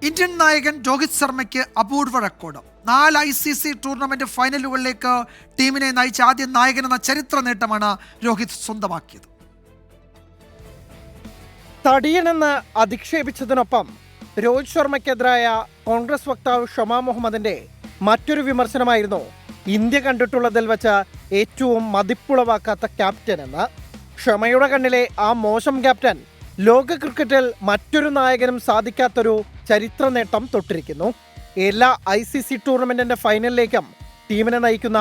Indian നായകൻ രോഹിത് ശർമ്മയ്ക്ക് അപൂർവ record. 4 ICC tournament ഫൈനലുകളിലേക്ക് ടീമിനെ നയിച്ച ആദ്യ നായകനെന്ന ചരിത്ര നേട്ടമാണ് രോഹിത് സ്വന്തമാക്കിയത്. തടിയനെന്ന് അധിക്ഷേപിച്ചതിനൊപ്പം രോഹിത് ശർമ്മയ്ക്കെതിരായ കോൺഗ്രസ് വക്താവ് ഷമാ മുഹമ്മദിന്റെ മറ്റൊരു വിമർശനമായിരുന്നു ഇന്ത്യ കണ്ടിട്ടുള്ളതിൽ വെച്ച് ഏറ്റവും മതിപ്പുളവാക്കാത്ത ക്യാപ്റ്റൻ എന്ന്. ഷമയുടെ കണ്ണിലെ ആ മോശം ക്യാപ്റ്റൻ ലോക ക്രിക്കറ്റിൽ മറ്റൊരു നായകനും സാധിക്കാത്തൊരു ചരിത്ര നേട്ടം തൊട്ടിരിക്കുന്നു. എല്ലാ ICC ടൂർണമെന്റിന്റെ ഫൈനലിലേക്കും ടീമിനെ നയിക്കുന്ന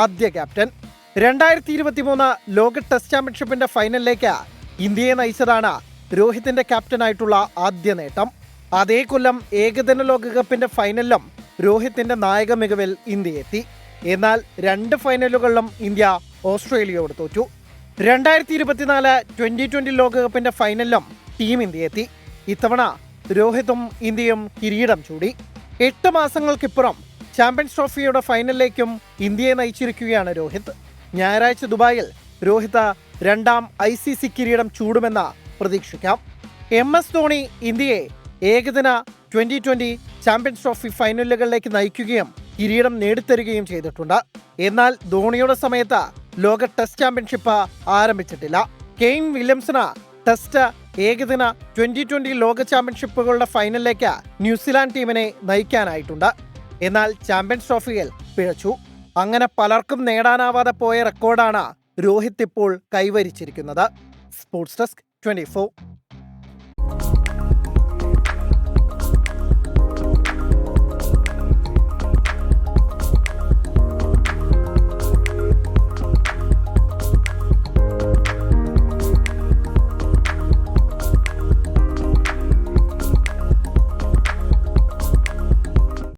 ആദ്യ ക്യാപ്റ്റൻ. 2023 ലോക ടെസ്റ്റ് ചാമ്പ്യൻഷിപ്പിന്റെ ഫൈനലിലേക്ക് ഇന്ത്യയെ നയിച്ചതാണ് രോഹിത്തിന്റെ ക്യാപ്റ്റനായിട്ടുള്ള ആദ്യ നേട്ടം. അതേ കൊല്ലം ഏകദിന ലോകകപ്പിന്റെ ഫൈനലിലും രോഹിത്തിന്റെ നായക മികവിൽ ഇന്ത്യ എത്തി. എന്നാൽ 2 ഫൈനലുകളിലും ഇന്ത്യ ഓസ്ട്രേലിയയോട് തോറ്റു. 2024 2020 ലോകകപ്പിന്റെ ഫൈനലിലും ടീം ഇന്ത്യ എത്തി. ഇത്തവണ രോഹിതും ഇന്ത്യയും കിരീടം ചൂടി. 8 മാസങ്ങൾക്കിപ്പുറം ചാമ്പ്യൻസ് ട്രോഫിയുടെ ഫൈനലിലേക്കും ഇന്ത്യയെ നയിച്ചിരിക്കുകയാണ് രോഹിത്. ഞായറാഴ്ച ദുബായിൽ രോഹിത് 2ാം ICC കിരീടം ചൂടുമെന്ന് പ്രതീക്ഷിക്കാം. MS ധോണി ഇന്ത്യയെ ഏകദിന 2020 ചാമ്പ്യൻസ് ട്രോഫി ഫൈനലുകളിലേക്ക് നയിക്കുകയും കിരീടം നേടിത്തരികയും ചെയ്തിട്ടുണ്ട്. എന്നാൽ ധോണിയുടെ സമയത്ത് ലോക ടെസ്റ്റ് ചാമ്പ്യൻഷിപ്പ് ആരംഭിച്ചിട്ടില്ല. കെയ്ൻ വില്യംസന് ടെസ്റ്റ്, ഏകദിന 2020 ലോക ചാമ്പ്യൻഷിപ്പുകളുടെ ഫൈനലിലേക്ക് ന്യൂസിലാൻഡ് ടീമിനെ നയിക്കാനായിട്ടുണ്ട്. എന്നാൽ ചാമ്പ്യൻസ് ട്രോഫിയിൽ പിഴച്ചു. അങ്ങനെ പലർക്കും നേടാനാവാതെ പോയ റെക്കോർഡാണ് രോഹിത് ഇപ്പോൾ കൈവരിച്ചിരിക്കുന്നത്. Sports desk 24.